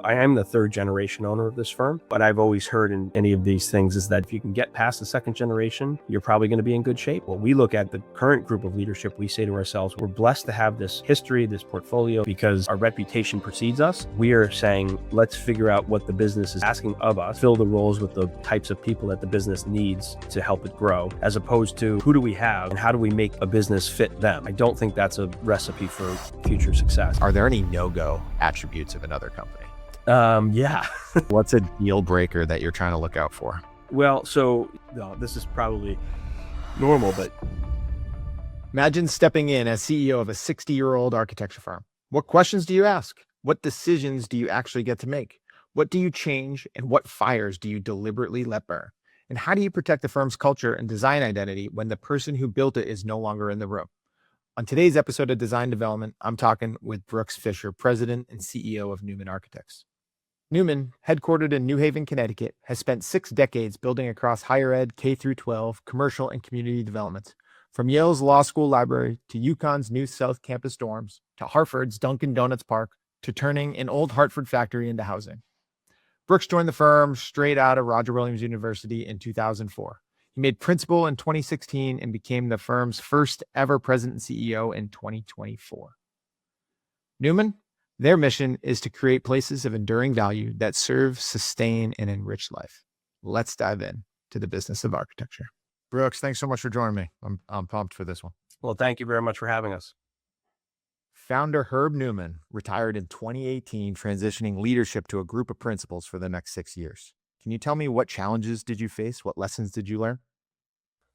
I am the third generation owner of this firm, but I've always heard in any of these things is that if you can get past the second generation, you're probably going to be in good shape. Well, we look at the current group of leadership, we say to ourselves, we're blessed to have this history, this portfolio, because our reputation precedes us. We are saying, let's figure out what the business is asking of us, fill the roles with the types of people that the business needs to help it grow, as opposed to who do we have and how do we make a business fit them? I don't think that's a recipe for future success. Are there any no-go attributes of another company? Yeah. What's a deal breaker that you're trying to look out for? Well, so this is probably normal, but imagine stepping in as CEO of a 60-year-old architecture firm. What questions do you ask? What decisions do you actually get to make? What do you change, and what fires do you deliberately let burn? And how do you protect the firm's culture and design identity when the person who built it is no longer in the room? On today's episode of Design Development, I'm talking with Brooks Fischer, President and CEO of Newman Architects. Newman, headquartered in New Haven, Connecticut, has spent 6 decades building across higher ed, K-12, commercial, and community development. From Yale's Law School Library to UConn's new South Campus dorms, to Hartford's Dunkin' Donuts Park, to turning an old Hartford factory into housing. Brooks joined the firm straight out of Roger Williams University in 2004. He made principal in 2016 and became the firm's first ever president and CEO in 2024. Newman, their mission is to create places of enduring value that serve, sustain, and enrich life. Let's dive in to the business of architecture. Brooks, thanks so much for joining me. I'm pumped for this one. well, thank you very much for having us. Founder Herb Newman retired in 2018, transitioning leadership to a group of principals for the next 6 years. Can you tell me what challenges did you face? What lessons did you learn?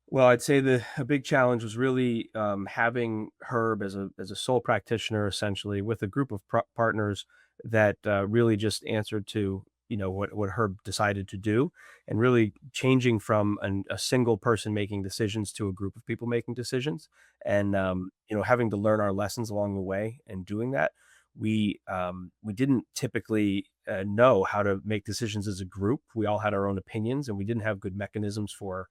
Well, I'd say a big challenge was really having Herb as a sole practitioner, essentially, with a group of partners that really just answered to what Herb decided to do, and really changing from a single person making decisions to a group of people making decisions, and having to learn our lessons along the way. And doing that, we didn't typically know how to make decisions as a group. We all had our own opinions, and we didn't have good mechanisms for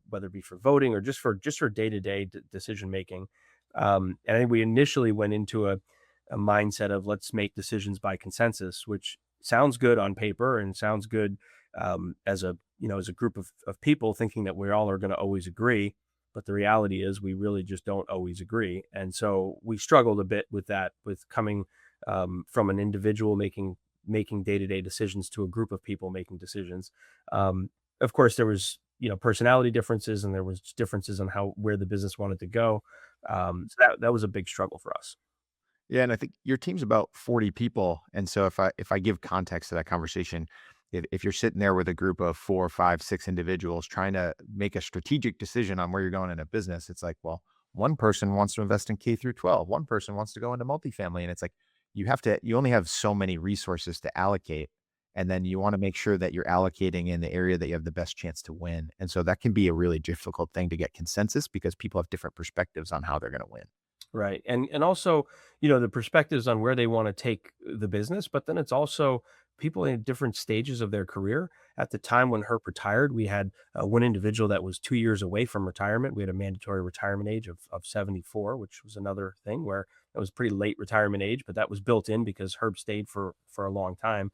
whether it be for voting or just for day-to-day decision making. And I think we initially went into a mindset of let's make decisions by consensus, which sounds good on paper and sounds good as a group of people thinking that we all are going to always agree. But the reality is we really just don't always agree. And so we struggled a bit with that, with coming from an individual making day-to-day decisions to a group of people making decisions. Of course, there was personality differences, and there was differences on where the business wanted to go. So that was a big struggle for us. Yeah, and I think your team's about 40 people. And so if I give context to that conversation, if you're sitting there with a group of 4, 5, 6 individuals trying to make a strategic decision on where you're going in a business, it's like, well, one person wants to invest in K through 12, one person wants to go into multifamily, and it's like you only have so many resources to allocate. And then you want to make sure that you're allocating in the area that you have the best chance to win. And so that can be a really difficult thing to get consensus because people have different perspectives on how they're going to win. Right. And also, the perspectives on where they want to take the business, but then it's also people in different stages of their career. At the time when Herb retired, we had one individual that was 2 years away from retirement. We had a mandatory retirement age of 74, which was another thing where it was pretty late retirement age, but that was built in because Herb stayed for a long time.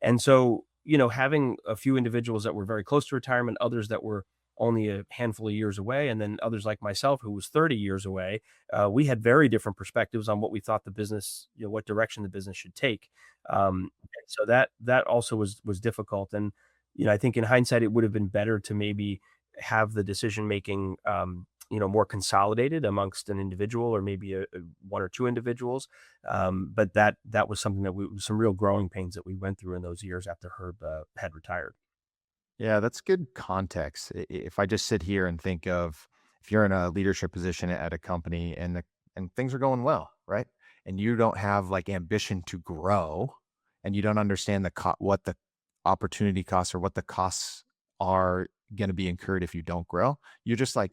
And so, having a few individuals that were very close to retirement, others that were only a handful of years away, and then others like myself who was 30 years away, we had very different perspectives on what we thought the business, what direction the business should take. And so that also was difficult. And I think in hindsight, it would have been better to maybe have the decision making more consolidated amongst an individual, or maybe a one or two individuals. But that was something that some real growing pains that we went through in those years after Herb had retired. Yeah, that's good context. If I just sit here and think of if you're in a leadership position at a company and things are going well, right? And you don't have like ambition to grow, and you don't understand what the opportunity costs or what the costs are going to be incurred if you don't grow. You're just like,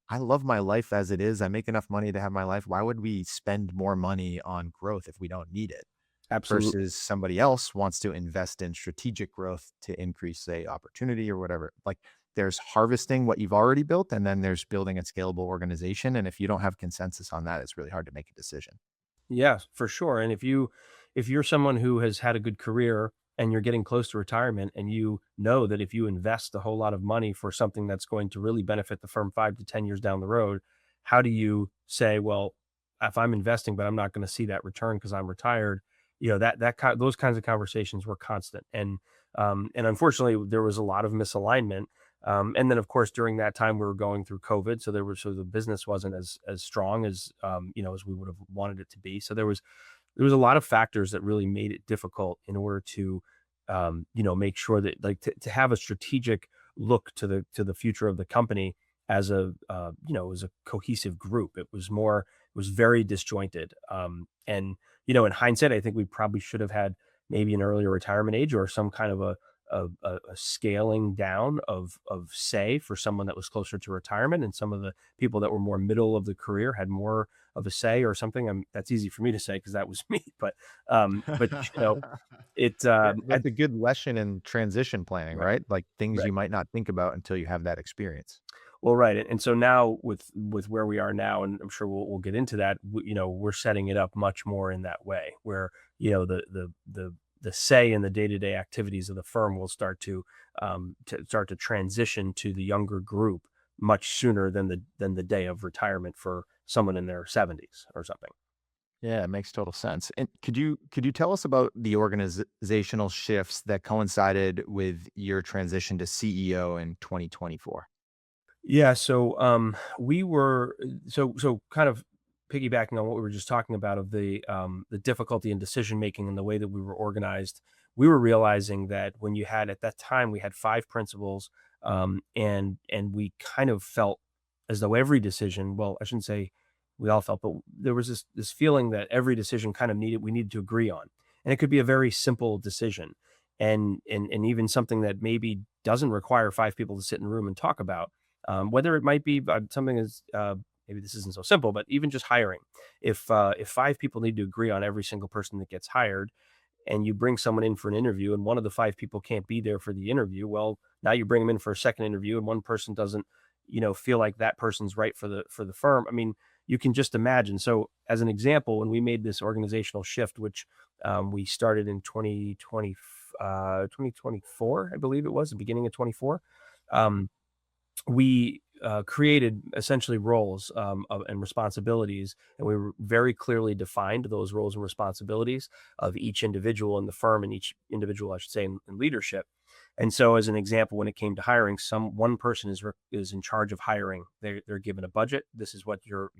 I love my life as it is. I make enough money to have my life. Why would we spend more money on growth if we don't need it? Absolutely. Versus somebody else wants to invest in strategic growth to increase, say, opportunity or whatever. Like there's harvesting what you've already built, and then there's building a scalable organization. And if you don't have consensus on that, it's really hard to make a decision. Yeah, for sure. And if if you're someone who has had a good career and you're getting close to retirement and you know that if you invest a whole lot of money for something that's going to really benefit the firm 5 to 10 years down the road, how do you say, well, if I'm investing, but I'm not going to see that return because I'm retired? Those kinds of conversations were constant, and unfortunately, there was a lot of misalignment. And then, of course, during that time, we were going through COVID, so the business wasn't as strong as as we would have wanted it to be. So there was a lot of factors that really made it difficult in order to make sure that, like, to have a strategic look to the future of the company as as a cohesive group. It was very disjointed. And in hindsight, I think we probably should have had maybe an earlier retirement age or some kind of a scaling down of say for someone that was closer to retirement, and some of the people that were more middle of the career had more of a say or something. That's easy for me to say because that was me, but it That's a good lesson in transition planning, right, right? Like things right. you might not think about until you have that experience. Well, right, and so now with where we are now, and I'm sure we'll get into that. We're setting it up much more in that way, where the say in the day to day activities of the firm will start to transition to the younger group much sooner than the day of retirement for someone in their 70s or something. Yeah, it makes total sense. And could you tell us about the organizational shifts that coincided with your transition to CEO in 2024? Yeah, so we were so kind of piggybacking on what we were just talking about of the difficulty in decision making and the way that we were organized. We were realizing that when you had at that time we had five principals, and we kind of felt as though every decision, well, I shouldn't say we all felt, but there was this feeling that every decision kind of we needed to agree on, and it could be a very simple decision, and even something that maybe doesn't require five people to sit in a room and talk about, whether it might be something as maybe this isn't so simple, but even just hiring. If five people need to agree on every single person that gets hired, and you bring someone in for an interview, and one of the five people can't be there for the interview, well, now you bring them in for a second interview, and one person doesn't, feel like that person's right for the firm. I mean, you can just imagine. So, as an example, when we made this organizational shift, which we started in 2024, I believe it was the beginning of 24. We created essentially roles and responsibilities, and we very clearly defined those roles and responsibilities of each individual in the firm, and each individual, I should say, in leadership. And so, as an example, when it came to hiring, one person is in charge of hiring. They're given a budget. This is what your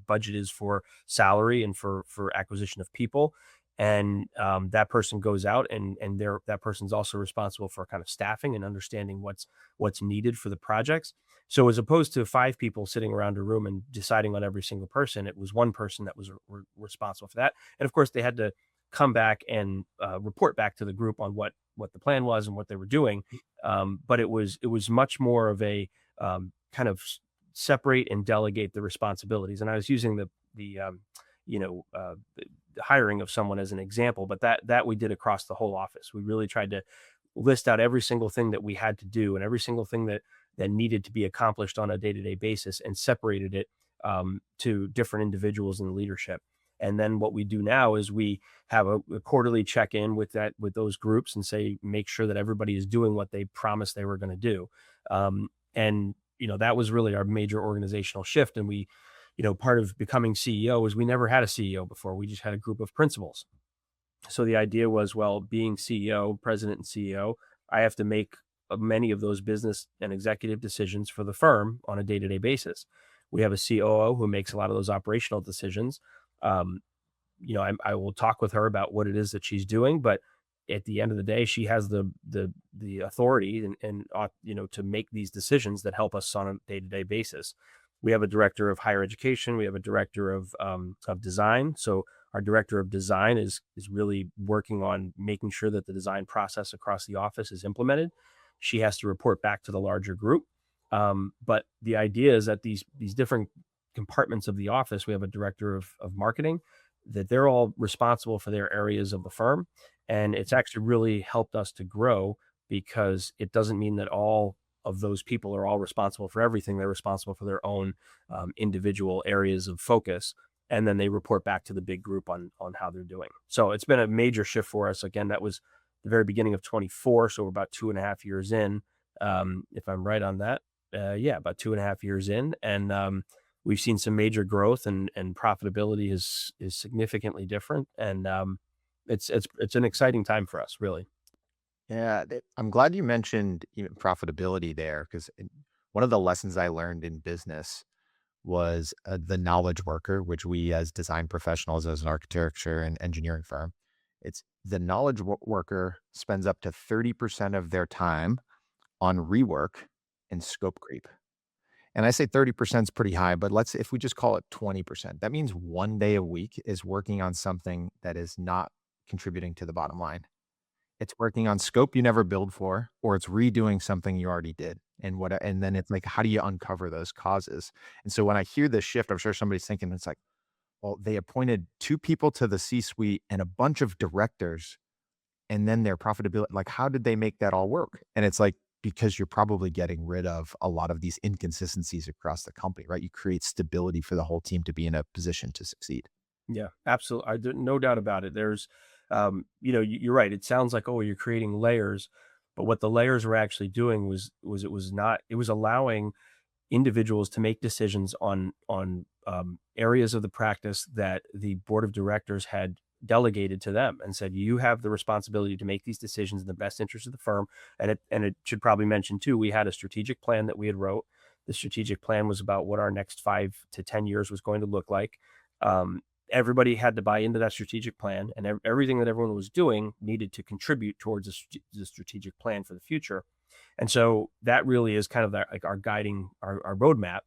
budget is for salary and for acquisition of people. And that person goes out, and that person's also responsible for kind of staffing and understanding what's needed for the projects. So as opposed to five people sitting around a room and deciding on every single person, it was one person that was responsible for that. And of course, they had to come back and report back to the group on what the plan was and what they were doing. But it was much more of a kind of separate and delegate the responsibilities. And I was using the hiring of someone as an example, but that we did across the whole office. We really tried to list out every single thing that we had to do and every single thing that needed to be accomplished on a day-to-day basis, and separated it to different individuals in the leadership. And then what we do now is we have a quarterly check-in with those groups and say, make sure that everybody is doing what they promised they were going to do. And that was really our major organizational shift. And part of becoming CEO is we never had a CEO before. We just had a group of principals. So the idea was, well, being CEO, president and CEO, I have to make many of those business and executive decisions for the firm on a day-to-day basis. We have a COO who makes a lot of those operational decisions. Um, I will talk with her about what it is that she's doing, but at the end of the day, she has the authority and to make these decisions that help us on a day-to-day basis. We have a director of higher education. We have a director of design. So our director of design is really working on making sure that the design process across the office is implemented. She has to report back to the larger group. But the idea is that these different compartments of the office, we have a director of marketing, that they're all responsible for their areas of the firm. And it's actually really helped us to grow, because it doesn't mean that all of those people are all responsible for everything. They're responsible for their own individual areas of focus. and then they report back to the big group on how they're doing. So it's been a major shift for us. Again, that was the very beginning of 24, so we're about 2.5 years in, if I'm right on that. Yeah, about 2.5 years in, and we've seen some major growth, and profitability is significantly different, and it's an exciting time for us, really. Yeah, I'm glad you mentioned even profitability there because one of the lessons I learned in business was the knowledge worker, which we as design professionals, as an architecture and engineering firm, it's the knowledge worker spends up to 30% of their time on rework and scope creep. And I say 30% is pretty high, but if we just call it 20%, that means one day a week is working on something that is not contributing to the bottom line. It's working on scope you never billed for, or it's redoing something you already did. And then it's like, how do you uncover those causes? And so when I hear this shift, I'm sure somebody's thinking it's like, well, they appointed 2 people to the C-suite and a bunch of directors, and then their profitability, like, how did they make that all work? And it's like, because you're probably getting rid of a lot of these inconsistencies across the company, right? You create stability for the whole team to be in a position to succeed. Yeah, absolutely. No doubt about it. You're right. It sounds like, oh, you're creating layers, but what the layers were actually doing was it was not. It was allowing individuals to make decisions on areas of the practice that the board of directors had delegated to them and said, you have the responsibility to make these decisions in the best interest of the firm. And it should probably mention too, we had a strategic plan that we had wrote. The strategic plan was about what our next 5 to 10 years was going to look like. Everybody had to buy into that strategic plan, and everything that everyone was doing needed to contribute towards the strategic plan for the future. And so that really is kind of like our guiding our roadmap.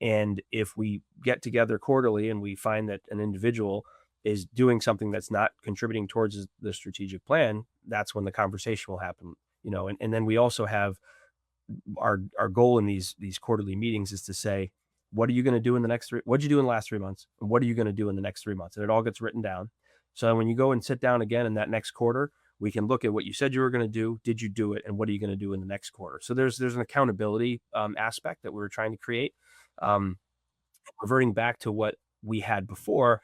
And if we get together quarterly and we find that an individual is doing something that's not contributing towards the strategic plan, that's when the conversation will happen. And then we also have our goal in these quarterly meetings is to say, what are you going to do in the next three? What did you do in the last 3 months? And what are you going to do in the next 3 months? And it all gets written down. So when you go and sit down again in that next quarter, we can look at what you said you were going to do. Did you do it? And what are you going to do in the next quarter? So there's an accountability aspect that we were trying to create. Um, Reverting back to what we had before,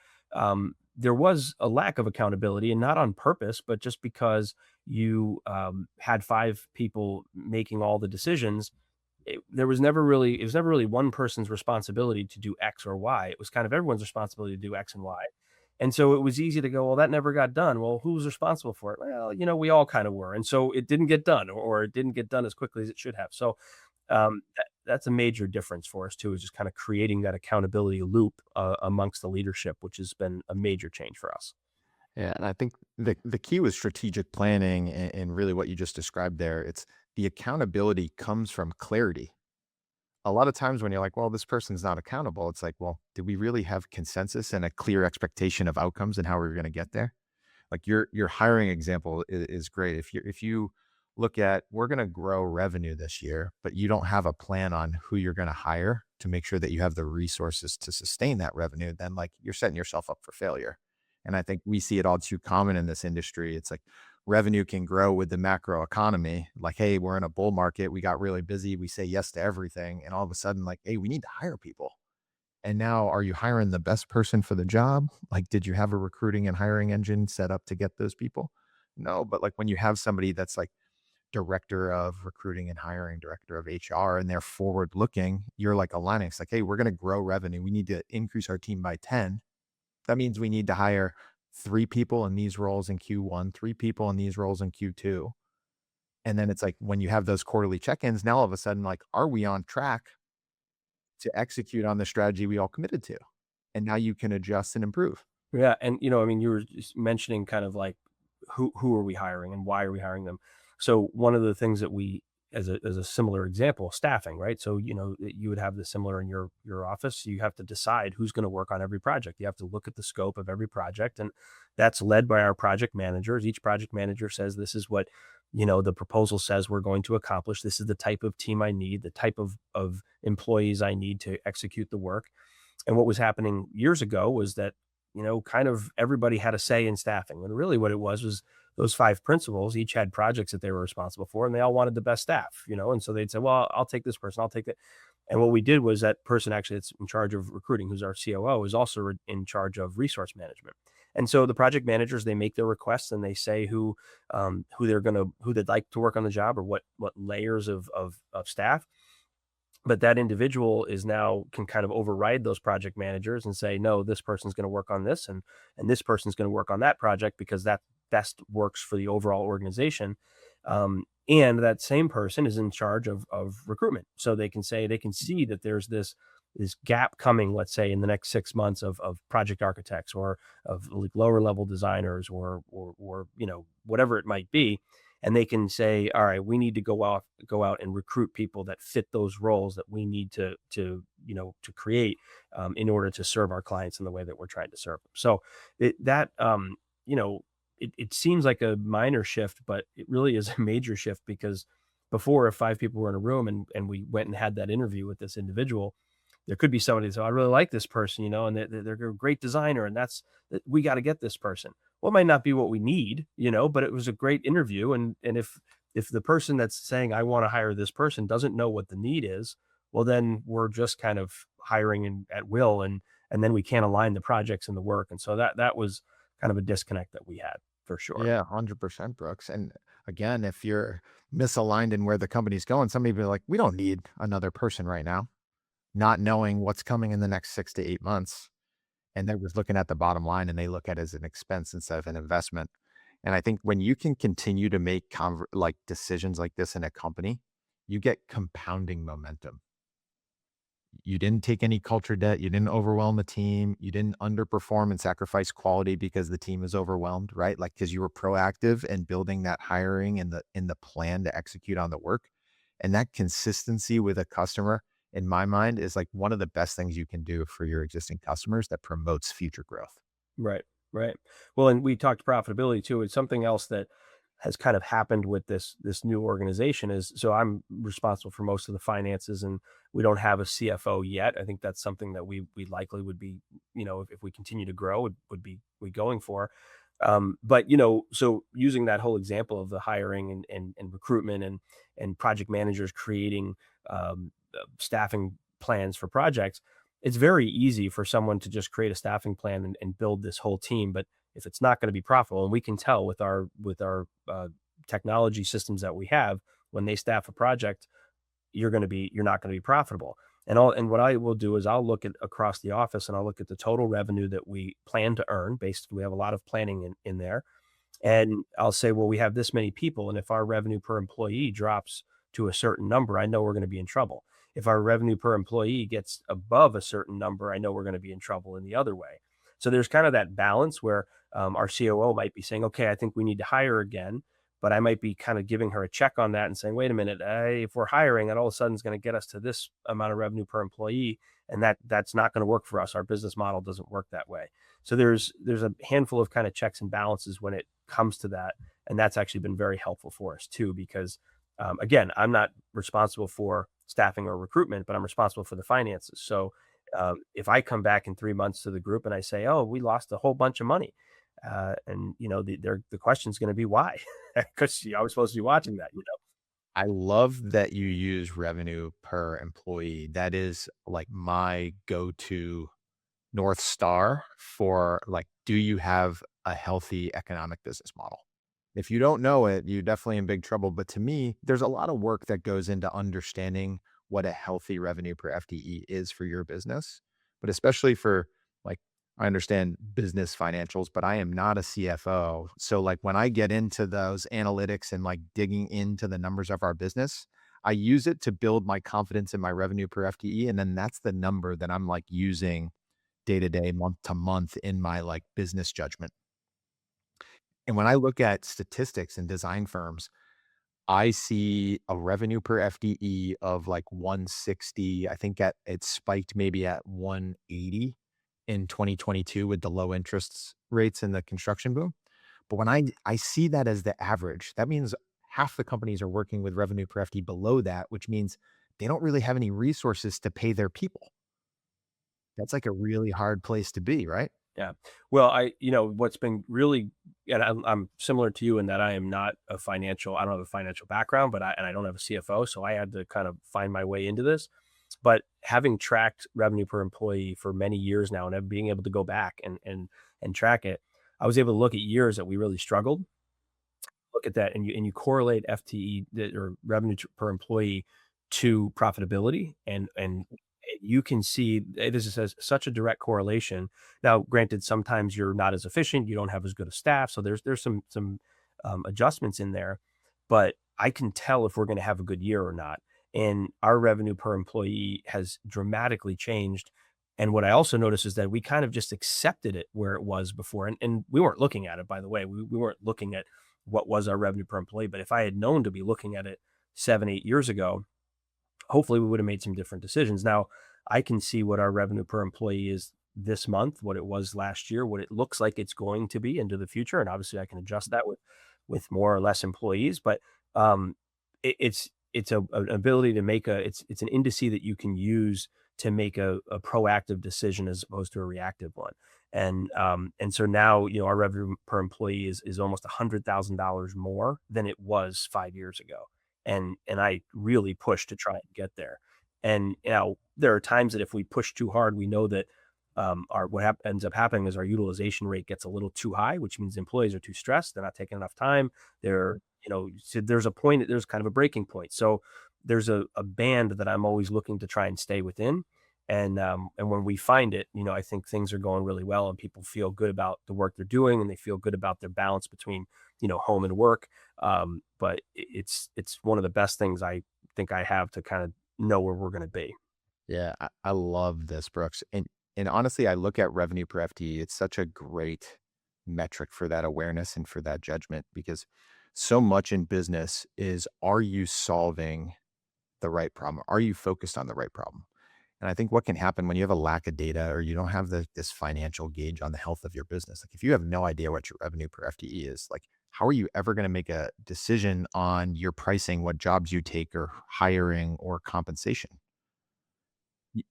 there was a lack of accountability, and not on purpose, but just because you had 5 people making all the decisions. It was never really one person's responsibility to do X or Y. It was kind of everyone's responsibility to do X and Y. And so it was easy to go, well, that never got done. Well, who was responsible for it? Well, we all kind of were. And so it didn't get done, or it didn't get done as quickly as it should have. So that's a major difference for us too, is just kind of creating that accountability loop amongst the leadership, which has been a major change for us. Yeah, and I think the key with strategic planning and really what you just described there, it's the accountability comes from clarity. A lot of times when you're like, well, this person's not accountable, it's like, well, did we really have consensus and a clear expectation of outcomes and how we're going to get there? Like your hiring example is great. If you look at, we're going to grow revenue this year, but you don't have a plan on who you're going to hire to make sure that you have the resources to sustain that revenue, then like you're setting yourself up for failure. And I think we see it all too common in this industry. It's like revenue can grow with the macro economy. Like, hey, we're in a bull market. We got really busy. We say yes to everything. And all of a sudden, like, hey, we need to hire people. And now, are you hiring the best person for the job? Like, did you have a recruiting and hiring engine set up to get those people? No, but like when you have somebody that's like director of recruiting and hiring, director of HR, and they're forward looking, you're like aligning. It's like, hey, we're going to grow revenue. We need to increase our team by 10. That means we need to hire 3 people in these roles in Q1, 3 people in these roles in Q2. And then it's like when you have those quarterly check ins, now all of a sudden, like, are we on track to execute on the strategy we all committed to? And now you can adjust and improve. Yeah, and I mean, you were just mentioning kind of like who are we hiring and why are we hiring them? So one of the things that we, as a similar example, staffing, right? So you would have the similar in your office. You have to decide who's going to work on every project. You have to look at the scope of every project, and that's led by our project managers. Each project manager says, this is what the proposal says we're going to accomplish. This is the type of team I need, the type of employees I need to execute the work. And what was happening years ago was that, kind of everybody had a say in staffing. And really what it was those 5 principals each had projects that they were responsible for, and they all wanted the best staff. And so they'd say, well, I'll take this person, I'll take that. And what we did was that person actually that's in charge of recruiting, who's our COO, is also in charge of resource management. And so the project managers, they make their requests and they say who they'd like to work on the job, or what layers of staff. But that individual is now can kind of override those project managers and say, no, this person's going to work on this, and this person's going to work on that project because that best works for the overall organization. And that same person is in charge of recruitment, so they can say, they can see that there's this gap coming, let's say in the next 6 months, of project architects, or of like lower level designers, or whatever it might be. And they can say, all right, we need to go out and recruit people that fit those roles that we need to create, in order to serve our clients in the way that we're trying to serve them. So that you know it seems like a minor shift, but it really is a major shift, because before, if five people were in a room and we went and had that interview with this individual, there could be somebody that said, "Oh, I really like this person, and they're a great designer, and we got to get this person." Well, it might not be what we need, but it was a great interview. And if the person that's saying, I want to hire this person, doesn't know what the need is, well, then we're just kind of hiring at will, and then we can't align the projects and the work. And so that was kind of a disconnect that we had, for sure. Yeah, 100%, Brooks. And again, if you're misaligned in where the company's going, somebody be like, we don't need another person right now, not knowing what's coming in the next 6 to 8 months. And they're just looking at the bottom line and they look at it as an expense instead of an investment. And I think when you can continue to make like decisions like this in a company, you get compounding momentum. You didn't take any culture debt. You didn't overwhelm the team. You didn't underperform and sacrifice quality because the team is overwhelmed, right? Like, because you were proactive and building that hiring and the plan to execute on the work. And that consistency with a customer, in my mind, is like one of the best things you can do for your existing customers that promotes future growth. Right, right. Well, and we talked profitability too. It's something else that has kind of happened with this new organization. Is so I'm responsible for most of the finances, and we don't have a CFO yet. I think that's something that we likely would be, if we continue to grow, would be we going for. But so using that whole example of the hiring and recruitment and project managers creating staffing plans for projects, it's very easy for someone to just create a staffing plan and build this whole team. But if it's not going to be profitable, and we can tell with our technology systems that we have, when they staff a project, you're not going to be profitable. And what I will do is I'll look at across the office, and I'll look at the total revenue that we plan to earn. We have a lot of planning in there, and I'll say, well, we have this many people, and if our revenue per employee drops to a certain number, I know we're going to be in trouble. If our revenue per employee gets above a certain number, I know we're going to be in trouble in the other way. So there's kind of that balance where our COO might be saying, okay, I think we need to hire again. But I might be kind of giving her a check on that and saying, wait a minute, if we're hiring, that all of a sudden is going to get us to this amount of revenue per employee. And that's not going to work for us. Our business model doesn't work that way. So there's a handful of kind of checks and balances when it comes to that. And that's actually been very helpful for us too, because again, I'm not responsible for staffing or recruitment, but I'm responsible for the finances. So if I come back in 3 months to the group and I say, oh, we lost a whole bunch of money, and the question is going to be why, because I was supposed to be watching that. I love that you use revenue per employee. That is like my go-to North Star for like, do you have a healthy economic business model? If you don't know it, you're definitely in big trouble. But to me, there's a lot of work that goes into understanding what a healthy revenue per FTE is for your business, but especially for like, I understand business financials, but I am not a CFO. So like when I get into those analytics and like digging into the numbers of our business, I use it to build my confidence in my revenue per FTE. And then that's the number that I'm like using day to day, month to month in my like business judgment. And when I look at statistics in design firms, I see a revenue per FTE of like 160. I think it spiked maybe at 180 in 2022 with the low interest rates in the construction boom. But when I see that as the average, that means half the companies are working with revenue per FTE below that, which means they don't really have any resources to pay their people. That's like a really hard place to be, right? Yeah. Well, what's been really, and I'm similar to you in that I am not I don't have a financial background, but I don't have a CFO. So I had to kind of find my way into this. But having tracked revenue per employee for many years now and being able to go back and track it, I was able to look at years that we really struggled, look at that, and you correlate FTE or revenue per employee to profitability, and you can see this is such a direct correlation. Now, granted, sometimes you're not as efficient, you don't have as good a staff, so there's some adjustments in there, but I can tell if we're going to have a good year or not. And our revenue per employee has dramatically changed. And what I also noticed is that we kind of just accepted it where it was before. And we weren't looking at it, by the way. We weren't looking at what was our revenue per employee. But if I had known to be looking at it 7, 8 years ago, hopefully we would have made some different decisions. Now, I can see what our revenue per employee is this month, what it was last year, what it looks like it's going to be into the future, and obviously I can adjust that with more or less employees. But um, it's an ability to make it's an indice that you can use to make a proactive decision as opposed to a reactive one. And so now, our revenue per employee is almost $100,000 more than it was 5 years ago, and I really push to try and get there. And there are times that if we push too hard, we know that our ends up happening is our utilization rate gets a little too high, which means employees are too stressed. They're not taking enough time. So there's a point, there's kind of a breaking point. So there's a band that I'm always looking to try and stay within. And when we find it, I think things are going really well and people feel good about the work they're doing and they feel good about their balance between, home and work. But it's one of the best things I think I have to kind of know where we're going to be. Yeah, I love this, Brooks. And honestly, I look at revenue per FTE. It's such a great metric for that awareness and for that judgment because so much in business is, are you solving the right problem? Are you focused on the right problem? And I think what can happen when you have a lack of data or you don't have this financial gauge on the health of your business, like if you have no idea what your revenue per FTE is, like how are you ever going to make a decision on your pricing, what jobs you take or hiring or compensation?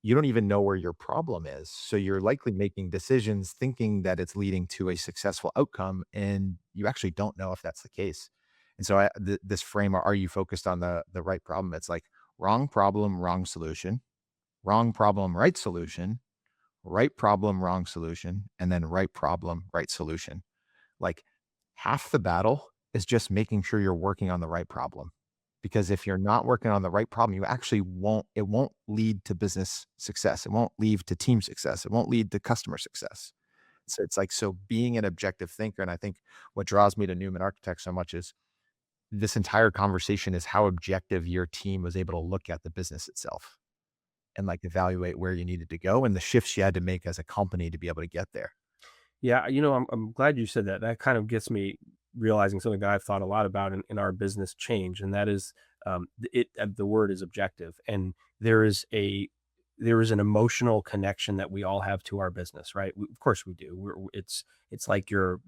You don't even know where your problem is. So you're likely making decisions thinking that it's leading to a successful outcome, and you actually don't know if that's the case. And so this frame, are you focused on the right problem? It's like wrong problem, wrong solution, wrong problem, right solution, right problem, wrong solution, and then right problem, right solution. Like half the battle is just making sure you're working on the right problem. Because if you're not working on the right problem, you actually it won't lead to business success. It won't lead to team success. It won't lead to customer success. So it's like, so being an objective thinker, and I think what draws me to Newman Architects so much is this entire conversation is how objective your team was able to look at the business itself and like evaluate where you needed to go and the shifts you had to make as a company to be able to get there. Yeah, I'm glad you said that. That kind of gets me realizing something that I've thought a lot about in our business change, and that is the word is objective, and there is an emotional connection that we all have to our business, right? Of course we do. It's like your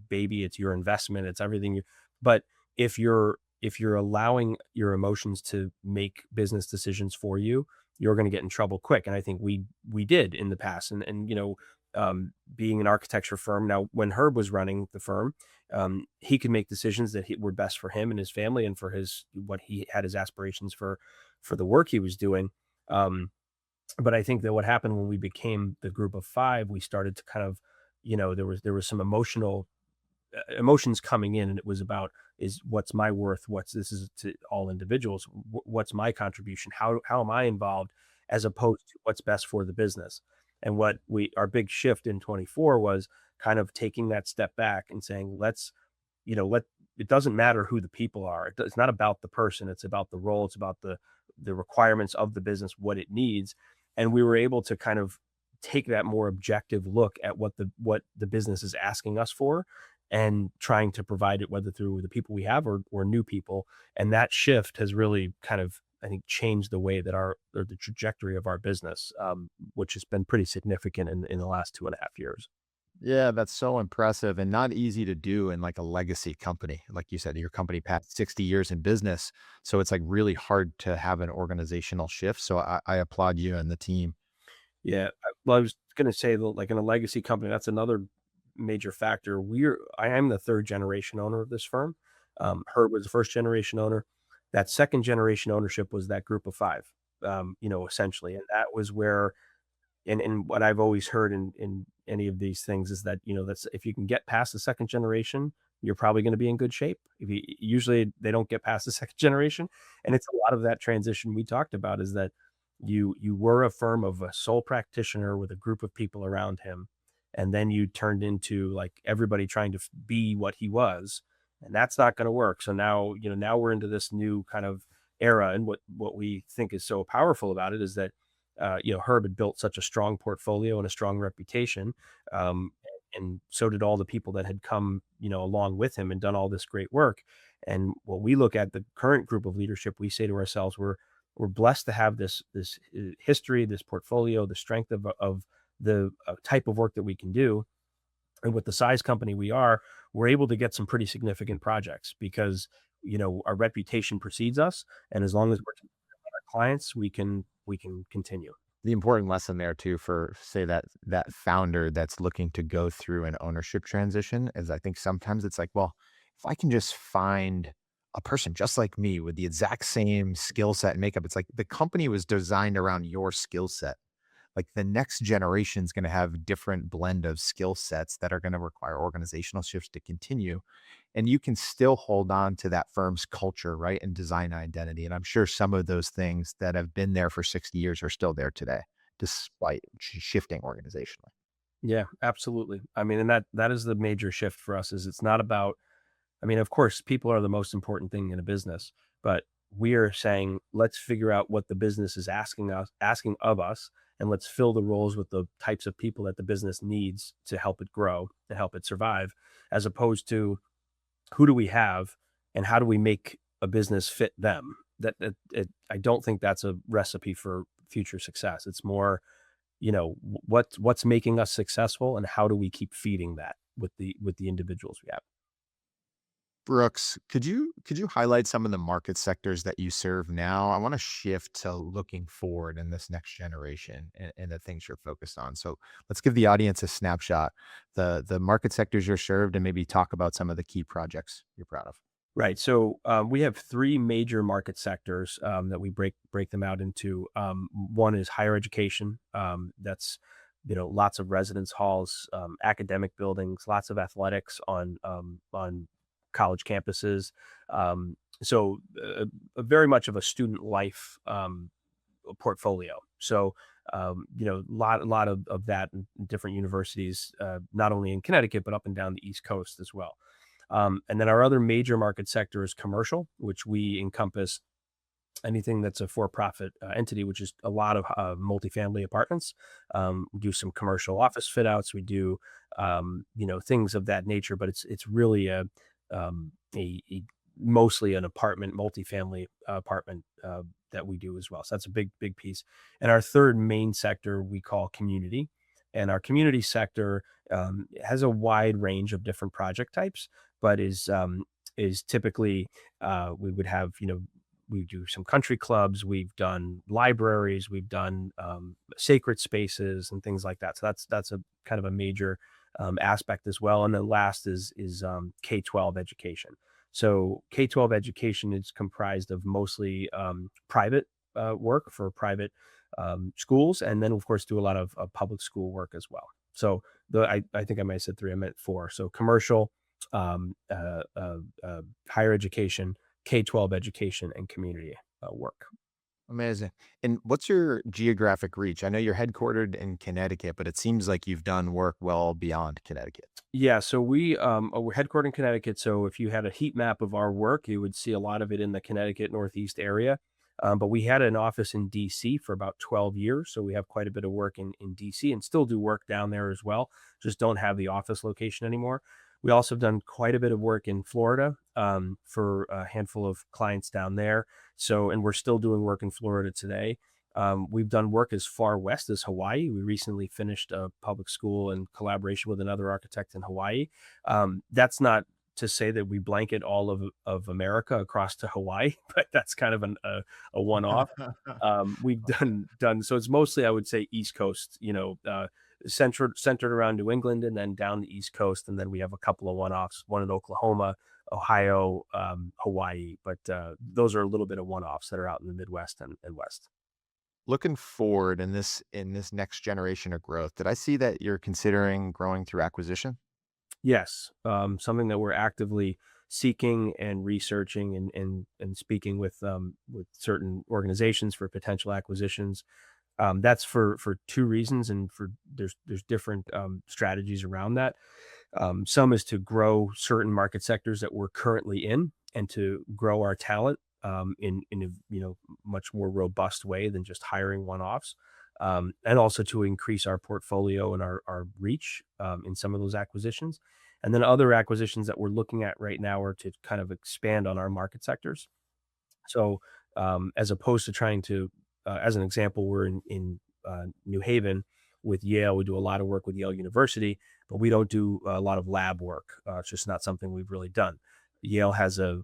baby, it's your investment, it's everything. But if you're allowing your emotions to make business decisions for you, you're going to get in trouble quick. And I think we did in the past, being an architecture firm. Now, when Herb was running the firm, he could make decisions that were best for him and his family and for what he had his aspirations for the work he was doing. Um, but I think that what happened when we became the group of five, we started to kind of, there was some emotions coming in, and it was about is what's my worth, what's this is to all individuals, what's my contribution, how am I involved, as opposed to what's best for the business. And what we our big shift in 24 was kind of taking that step back and saying, let's let it doesn't matter who the people are. It's not about the person, it's about the role, it's about the requirements of the business, what it needs. And we were able to kind of take that more objective look at what the business is asking us for, and trying to provide it, whether through the people we have or new people. And that shift has really kind of, I think, changed the way that the trajectory of our business, which has been pretty significant in the last 2.5 years. Yeah, that's so impressive and not easy to do in like a legacy company. Like you said, your company passed 60 years in business. So it's like really hard to have an organizational shift. So I applaud you and the team. Yeah, well, I was gonna say that, like, in a legacy company, that's another major factor. I am the 3rd generation owner of this firm. Herb was the 1st generation owner. That 2nd generation ownership was that group of 5. essentially. And that was where, and what I've always heard in any of these things is that, that's if you can get past the second generation, you're probably going to be in good shape. If you, usually they don't get past the second generation, and it's a lot of that transition we talked about is that you were a firm of a sole practitioner with a group of people around him, and then you turned into like everybody trying to be what he was, and that's not going to work. So now, now we're into this new kind of era, and what we think is so powerful about it is that Herb had built such a strong portfolio and a strong reputation. Um, and so did all the people that had come, along with him and done all this great work. And when we look at the current group of leadership, we say to ourselves, we're blessed to have this history, this portfolio, the strength of the type of work that we can do. And with the size company we are, we're able to get some pretty significant projects because our reputation precedes us, and as long as we're clients, we can continue. The important lesson there too for say that founder that's looking to go through an ownership transition is I think sometimes it's like, well, if I can just find a person just like me with the exact same skill set and makeup, it's like the company was designed around your skill set. Like the next generation is going to have different blend of skill sets that are going to require organizational shifts to continue. And you can still hold on to that firm's culture, right? And design identity. And I'm sure some of those things that have been there for 60 years are still there today, despite shifting organizationally. Yeah, absolutely. I mean, and that is the major shift for us is it's not about, I mean, of course, people are the most important thing in a business, but we are saying, let's figure out what the business is asking of us, and let's fill the roles with the types of people that the business needs to help it grow and help it survive, as opposed to who do we have and how do we make a business fit them. I don't think that's a recipe for future success. It's more, what's making us successful and how do we keep feeding that with the individuals we have. Brooks, could you highlight some of the market sectors that you serve now? I want to shift to looking forward in this next generation and the things you're focused on. So let's give the audience a snapshot, the market sectors you're served, and maybe talk about some of the key projects you're proud of. Right. So we have three major market sectors that we break them out into. One is higher education. That's lots of residence halls, academic buildings, lots of athletics on college campuses. So very much of a student life portfolio. So lot of that in different universities, not only in Connecticut but up and down the East Coast as well. And then our other major market sector is commercial, which we encompass anything that's a for-profit entity, which is a lot of multifamily apartments. We do some commercial office fit outs. We do, things of that nature, but it's really a mostly an apartment, multifamily apartment that we do as well. So that's a big piece. And our third main sector we call community. And our community sector has a wide range of different project types, but is typically we would have we do some country clubs, we've done libraries, we've done sacred spaces and things like that. So that's a kind of a major aspect as well. And then last is K-12 education. So K-12 education is comprised of mostly private work for private schools, and then of course do a lot of public school work as well. So I think I might have said three, I meant four. So commercial, um, uh, uh, higher education, K-12 education, and community work. Amazing. And what's your geographic reach? I know you're headquartered in Connecticut, but it seems like you've done work well beyond Connecticut. Yeah, so we're headquartered in Connecticut. So if you had a heat map of our work, you would see a lot of it in the Connecticut Northeast area. But we had an office in DC for about 12 years. So we have quite a bit of work in DC and still do work down there as well. Just don't have the office location anymore. We also have done quite a bit of work in Florida for a handful of clients down there. So, and we're still doing work in Florida today. We've done work as far west as Hawaii. We recently finished a public school in collaboration with another architect in Hawaii. That's not to say that we blanket all of America across to Hawaii, but that's kind of a one off. We've done so it's mostly I would say East Coast, centered around New England and then down the East Coast, and then we have a couple of one offs, one in Oklahoma, Ohio, Hawaii, but those are a little bit of one offs that are out in the Midwest and West. Looking forward in this next generation of growth, did I see that you're considering growing through acquisition? Yes, something that we're actively seeking and researching and speaking with certain organizations for potential acquisitions. That's for 2 reasons, and for there's different, strategies around that. Some is to grow certain market sectors that we're currently in and to grow our talent, in a, much more robust way than just hiring one-offs, and also to increase our portfolio and our reach, in some of those acquisitions. And then other acquisitions that we're looking at right now are to kind of expand on our market sectors. So, as opposed to trying to, as an example, we're in New Haven with Yale. We do a lot of work with Yale University, but we don't do a lot of lab work. It's just not something we've really done. Yale has a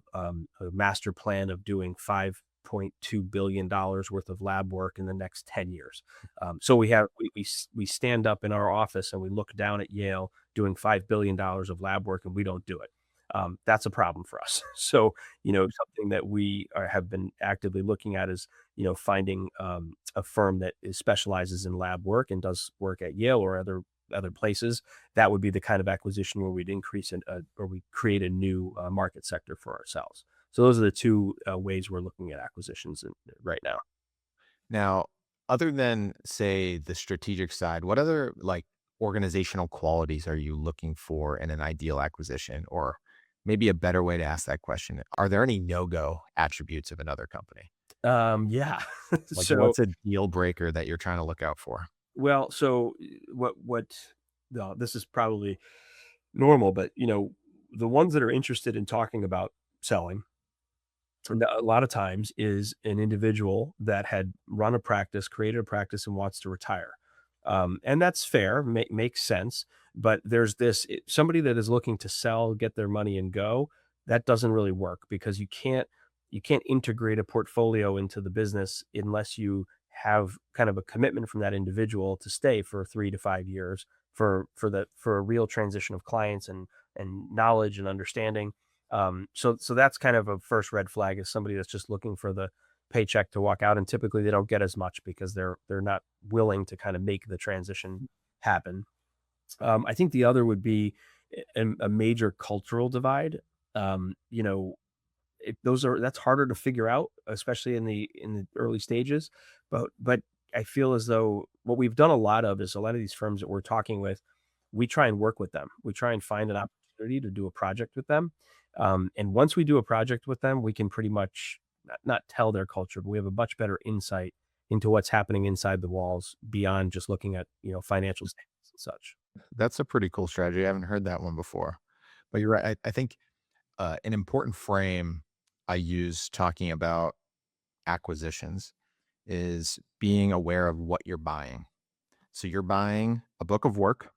master plan of doing $5.2 billion worth of lab work in the next 10 years. So we stand up in our office and we look down at Yale doing $5 billion of lab work, and we don't do it. That's a problem for us. So, something that we have been actively looking at is, finding a firm that specializes in lab work and does work at Yale or other places. That would be the kind of acquisition where we'd increase or we create a new market sector for ourselves. So those are the two ways we're looking at acquisitions right now. Now, other than say the strategic side, what other like organizational qualities are you looking for in an ideal acquisition? Or maybe a better way to ask that question, are there any no-go attributes of another company? Yeah. Like So what's a deal breaker that you're trying to look out for? well, so what? No, this is probably normal, but the ones that are interested in talking about selling a lot of times is an individual that had run a practice, created a practice, and wants to retire. And that's fair, makes sense. But there's somebody that is looking to sell, get their money, and go. That doesn't really work because you can't integrate a portfolio into the business unless you have kind of a commitment from that individual to stay for 3 to 5 years for a real transition of clients and knowledge and understanding. So that's kind of a first red flag, is somebody that's just looking for the paycheck to walk out, and typically they don't get as much because they're not willing to kind of make the transition happen. I think the other would be a major cultural divide. You know, that's harder to figure out, especially in the early stages. But I feel as though what we've done a lot of is a lot of these firms that we're talking with, we try and work with them. We try and find an opportunity to do a project with them. And once we do a project with them, we can pretty much not tell their culture, but we have a much better insight into what's happening inside the walls beyond just looking at, financial statements and such. That's a pretty cool strategy. I haven't heard that one before. But you're right. I think an important frame I use talking about acquisitions is being aware of what you're buying. So you're buying a book of work,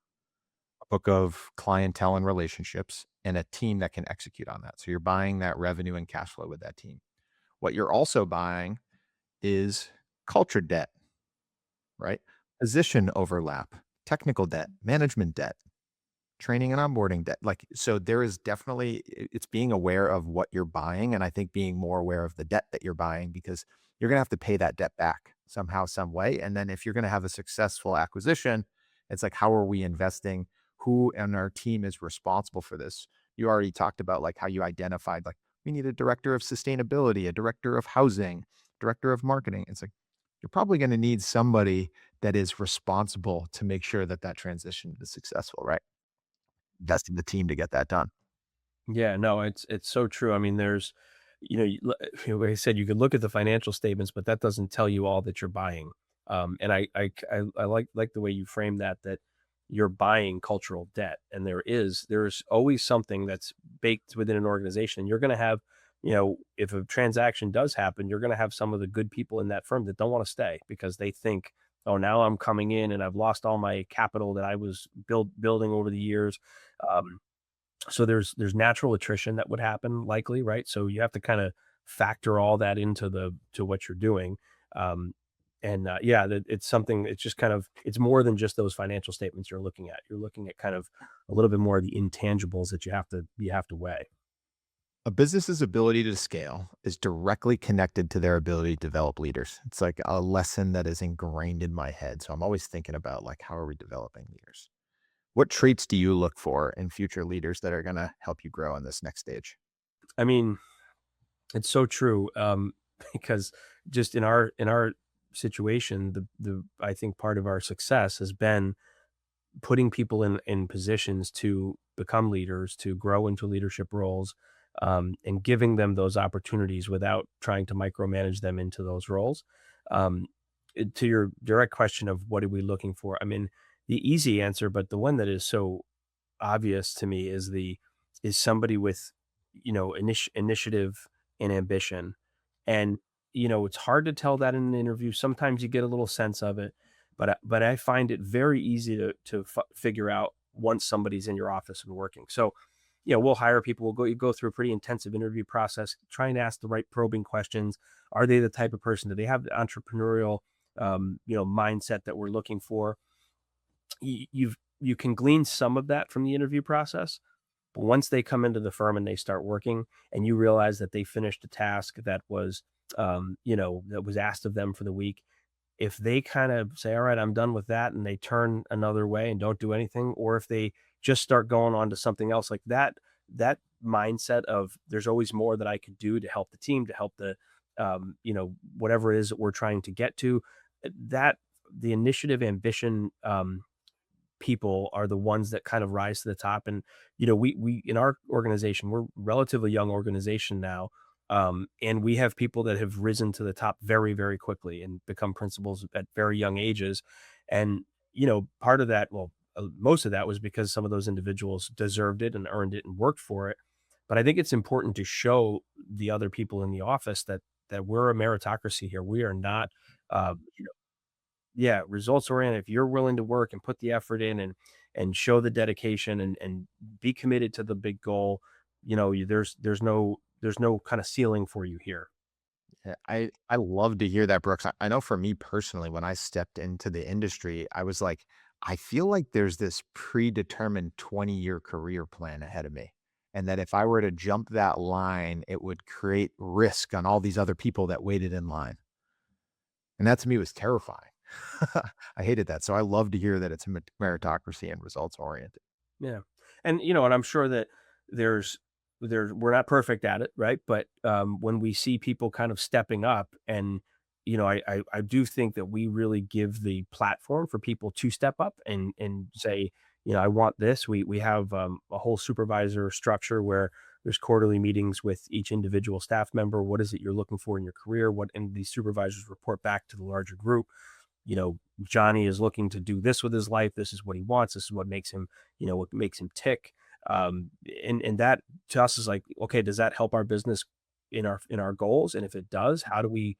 a book of clientele and relationships, and a team that can execute on that. So you're buying that revenue and cash flow with that team. What you're also buying is culture debt, right? Position overlap, technical debt, management debt, training and onboarding debt. Like, so there is definitely, it's being aware of what you're buying. And I think being more aware of the debt that you're buying, because you're going to have to pay that debt back somehow, some way. And then if you're going to have a successful acquisition, it's like, how are we investing? Who and our team is responsible for this? You already talked about like how you identified, like, we need a director of sustainability, a director of housing, director of marketing. It's like, you're probably going to need somebody that is responsible to make sure that that transition is successful, right? Invest in the team to get that done. Yeah, no, it's so true. I mean, there's, like I said, you could look at the financial statements, but that doesn't tell you all that you're buying. And I like the way you frame that you're buying cultural debt, and there's always something that's baked within an organization. You're going to have, if a transaction does happen, you're going to have some of the good people in that firm that don't want to stay because they think, oh, now I'm coming in and I've lost all my capital that I was building over the years. Um, so there's natural attrition that would happen likely, right? So you have to kind of factor all that into the to what you're doing. Um, and yeah, it's something. It's just kind of it's more than just those financial statements you're looking at. You're looking at kind of a little bit more of the intangibles that you have to weigh. A business's ability to scale is directly connected to their ability to develop leaders. It's like a lesson that is ingrained in my head. So I'm always thinking about like, how are we developing leaders? What traits do you look for in future leaders that are going to help you grow in this next stage? I mean, it's so true, because just in our situation, the I think part of our success has been putting people in positions to become leaders, to grow into leadership roles, and giving them those opportunities without trying to micromanage them into those roles. Um, to your direct question of what are we looking for? I mean, the easy answer, but the one that is so obvious to me is somebody with, initiative and ambition. And, it's hard to tell that in an interview. Sometimes you get a little sense of it, but I find it very easy to figure out once somebody's in your office and working. So, we'll hire people. You go through a pretty intensive interview process, trying to ask the right probing questions. Are they the type of person? Do they have the entrepreneurial, mindset that we're looking for? You can glean some of that from the interview process, but once they come into the firm and they start working, and you realize that they finished a task that was, that was asked of them for the week, if they kind of say, "All right, I'm done with that," and they turn another way and don't do anything, or if they just start going on to something else like that, that mindset of there's always more that I could do to help the team, to help the, whatever it is that we're trying to get to, that the initiative, ambition, people are the ones that kind of rise to the top. And we in our organization, we're a relatively young organization now, and we have people that have risen to the top very, very quickly and become principals at very young ages. And part of that, well, most of that was because some of those individuals deserved it and earned it and worked for it. But I think it's important to show the other people in the office that we're a meritocracy here. We are not, uh, yeah, results oriented. If you're willing to work and put the effort in and show the dedication and be committed to the big goal, there's no kind of ceiling for you here. Yeah, I love to hear that, Brooks. I know for me personally, when I stepped into the industry, I was like, I feel like there's this predetermined 20-year career plan ahead of me. And that if I were to jump that line, it would create risk on all these other people that waited in line. And that to me was terrifying. I hated that. So I love to hear that it's a meritocracy and results oriented. Yeah. And and I'm sure that there's we're not perfect at it, right? But when we see people kind of stepping up, and I do think that we really give the platform for people to step up and say, I want this. We have a whole supervisor structure where there's quarterly meetings with each individual staff member. What is it you're looking for in your career? What and these supervisors report back to the larger group. Johnny is looking to do this with his life. This is what he wants. This is what makes him, what makes him tick. And that to us is like, okay, does that help our business in our goals? And if it does, how do we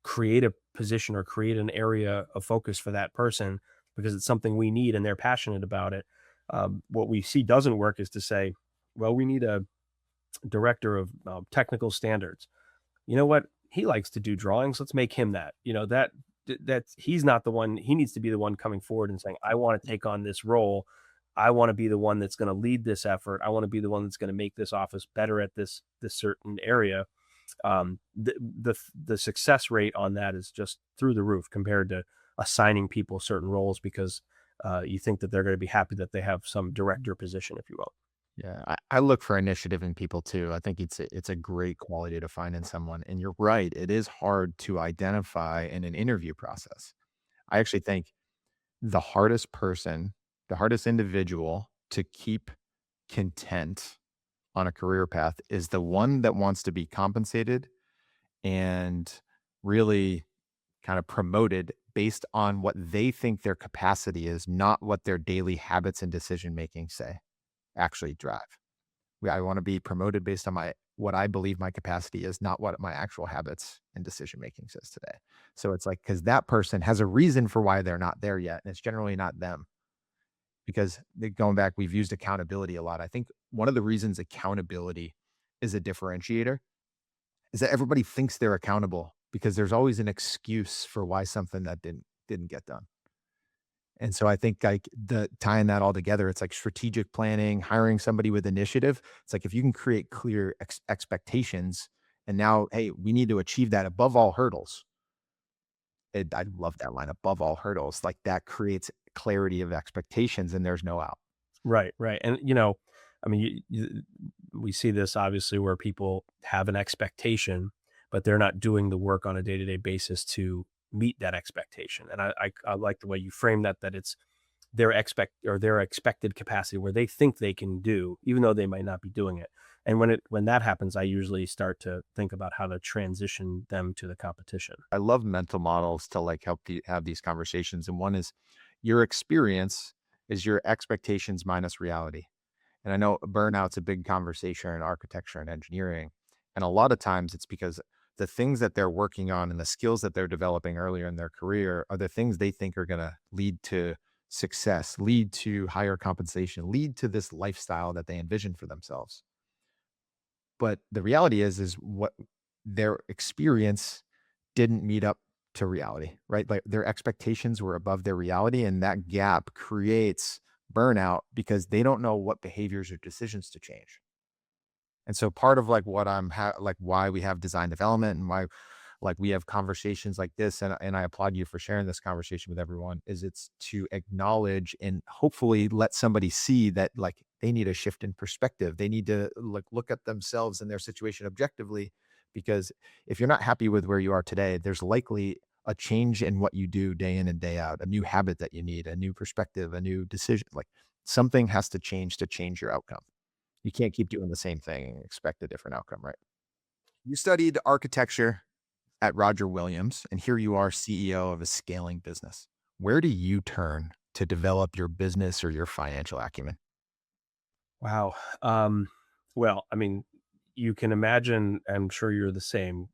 create a position or create an area of focus for that person because it's something we need and they're passionate about it? What we see doesn't work is to say, well, we need a director of technical standards. You know what? He likes to do drawings. Let's make him that. That's he's not the one. He needs to be the one coming forward and saying, "I want to take on this role. I want to be the one that's going to lead this effort. I want to be the one that's going to make this office better at this certain area." The success rate on that is just through the roof compared to assigning people certain roles because you think that they're going to be happy that they have some director position, if you will. Yeah, I look for initiative in people too. I think it's a great quality to find in someone. And you're right, it is hard to identify in an interview process. I actually think the hardest person, the hardest individual to keep content on a career path is the one that wants to be compensated and really kind of promoted based on what they think their capacity is, not what their daily habits and decision making say actually drive. I want to be promoted based on my what I believe my capacity is, not what my actual habits and decision making says today. So it's like because that person has a reason for why they're not there yet, and it's generally not them. Because going back, we've used accountability a lot. I think one of the reasons accountability is a differentiator is that everybody thinks they're accountable because there's always an excuse for why something that didn't get done. And so I think like the tying that all together, it's like strategic planning, hiring somebody with initiative. It's like if you can create clear expectations and now, hey, we need to achieve that above all hurdles. I love that line above all hurdles. Like that creates clarity of expectations and there's no out. Right, right, and, I mean, we see this obviously where people have an expectation, but they're not doing the work on a day-to-day basis to meet that expectation, and I like the way you frame that, that it's their expected capacity where they think they can do, even though they might not be doing it, and when that happens, I usually start to think about how to transition them to the competition. I love mental models to like help have these conversations. And one is your experience is your expectations minus reality. And I know burnout's a big conversation in architecture and engineering. And a lot of times it's because the things that they're working on and the skills that they're developing earlier in their career are the things they think are going to lead to success, lead to higher compensation, lead to this lifestyle that they envision for themselves. But the reality is what their experience didn't meet up to reality, right? Like their expectations were above their reality, and that gap creates burnout because they don't know what behaviors or decisions to change. And so part of like what like why we have design development and why like we have conversations like this and I applaud you for sharing this conversation with everyone is it's to acknowledge and hopefully let somebody see that like they need a shift in perspective. They need to like look at themselves and their situation objectively because if you're not happy with where you are today, there's likely a change in what you do day in and day out, a new habit that you need, a new perspective, a new decision. Like something has to change your outcome. You can't keep doing the same thing and expect a different outcome, right? You studied architecture at Roger Williams, and here you are, CEO of a scaling business. Where do you turn to develop your business or your financial acumen? Wow. Well, I mean, you can imagine, I'm sure you're the same,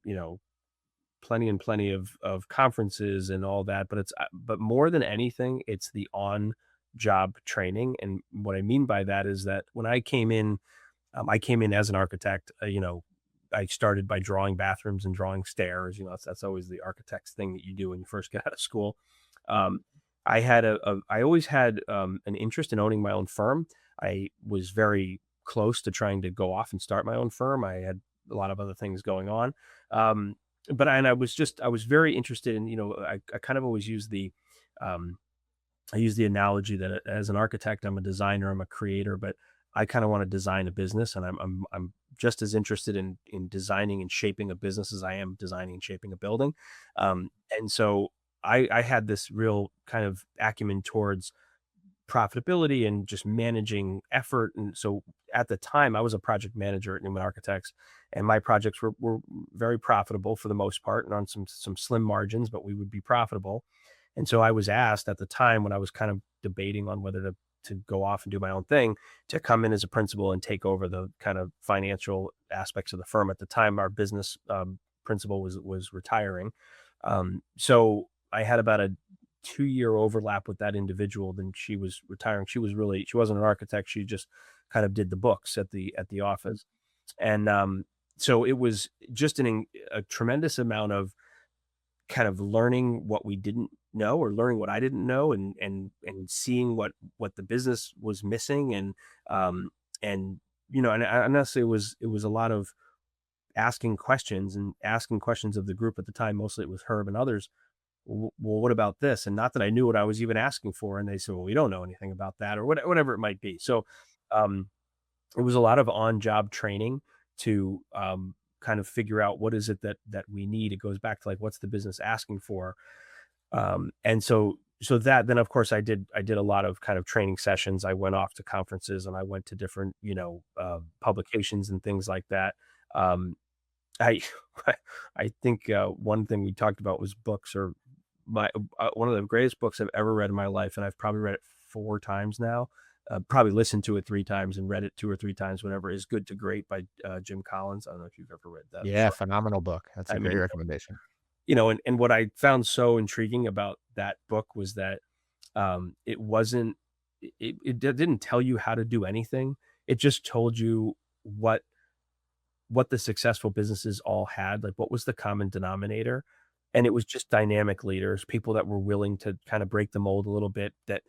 plenty and plenty of conferences and all that, but but more than anything, it's the on job training. And what I mean by that is that when I came in as an architect, I started by drawing bathrooms and drawing stairs. That's always the architect's thing that you do when you first get out of school. Um, I always had an interest in owning my own firm. I was very close to trying to go off and start my own firm. I had a lot of other things going on. Um, and I was very interested in, I kind of always um, I use the analogy that as an architect, I'm a designer, I'm a creator, but I kind of want to design a business, and I'm just as interested in designing and shaping a business as I am designing and shaping a building. And so I had this real kind of acumen towards profitability and just managing effort. And so at the time, I was a project manager at Newman Architects, and my projects were very profitable for the most part, and on some slim margins, but we would be profitable. And so I was asked at the time when I was kind of debating on whether to go off and do my own thing, to come in as a principal and take over the kind of financial aspects of the firm. At the time, our business principal was retiring, so I had about a 2-year overlap with that individual. Then she was retiring. She wasn't an architect. She just kind of did the books at the office, and so it was just a tremendous amount of kind of learning what we didn't know, or learning what I didn't know, and seeing what the business was missing. And and honestly, it was a lot of asking questions of the group at the time. Mostly it was Herb and others. Well, what about this? And not that I knew what I was even asking for. And they said, well, we don't know anything about that, or whatever it might be. So um, it was a lot of on-job training to kind of figure out what is it that we need. It goes back to like, what's the business asking for? And so that then of course I did a lot of kind of training sessions. I went off to conferences, and I went to different publications and things like that. Um, I I think one thing we talked about was books, or my one of the greatest books I've ever read in my life, and I've probably read it 4 times now. Probably listened to it 3 times and read it 2 or 3 times. Whenever is Good to Great by Jim Collins. I don't know if you've ever read that Yeah, before. phenomenal book. That's I a great mean, recommendation. and what I found so intriguing about that book was that it wasn't it didn't tell you how to do anything. It just told you what the successful businesses all had, like what was the common denominator, And it was just dynamic leaders, people that were willing to kind of break the mold a little bit, that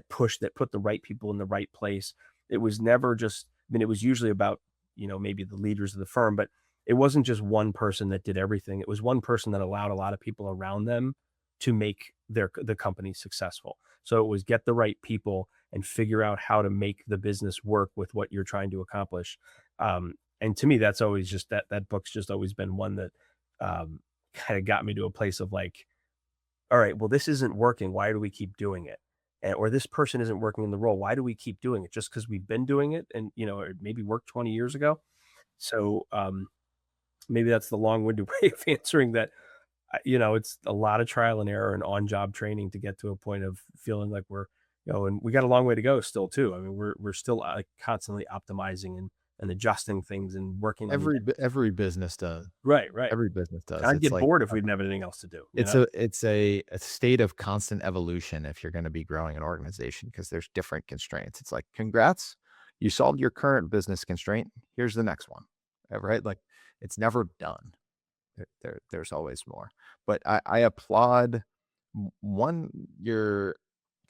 put the right people in the right place. It was never just, I mean, it was usually about, maybe the leaders of the firm, but it wasn't just one person that did everything. It was one person that allowed a lot of people around them to make the company successful. So it was get the right people and figure out how to make the business work with what you're trying to accomplish. And to me, that's always just that book's just always been one that kind of got me to a place of like, all right, well, this isn't working. Why do we keep doing it? Or this person isn't working in the role. Why do we keep doing it? Just because we've been doing it and, it maybe worked 20 years ago. So maybe that's the long-winded way of answering that. It's a lot of trial and error and on-job training to get to a point of feeling like and we got a long way to go still too. I mean, we're still constantly optimizing and adjusting things and working on. Every business does. Right, right. Every business does. I'd It's get like, bored if we didn't have anything else to do, you it's know? a state of constant evolution if you're gonna be growing an organization because there's different constraints. It's like, "Congrats, you solved your current business constraint. Here's the next one." Right? Like, it's never done. There's always more. But I applaud one, your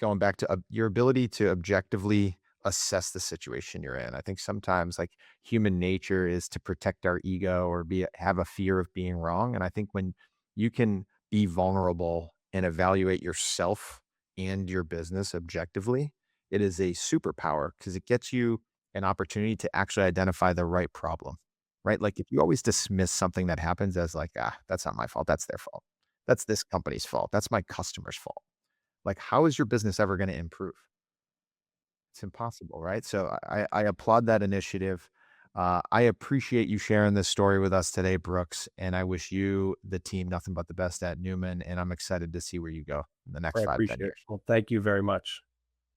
going back to your ability to objectively assess the situation you're in. I think sometimes like human nature is to protect our ego or have a fear of being wrong. And I think when you can be vulnerable and evaluate yourself and your business objectively, it is a superpower because it gets you an opportunity to actually identify the right problem. Right? Like if you always dismiss something that happens as like, that's not my fault, that's their fault. That's this company's fault. That's my customer's fault. Like, how is your business ever going to improve? It's impossible, right? So I applaud that initiative. I appreciate you sharing this story with us today, Brooks, and I wish you, the team, nothing but the best at Newman. And I'm excited to see where you go in the I next 5, 10 appreciate it. years. Well, thank you very much.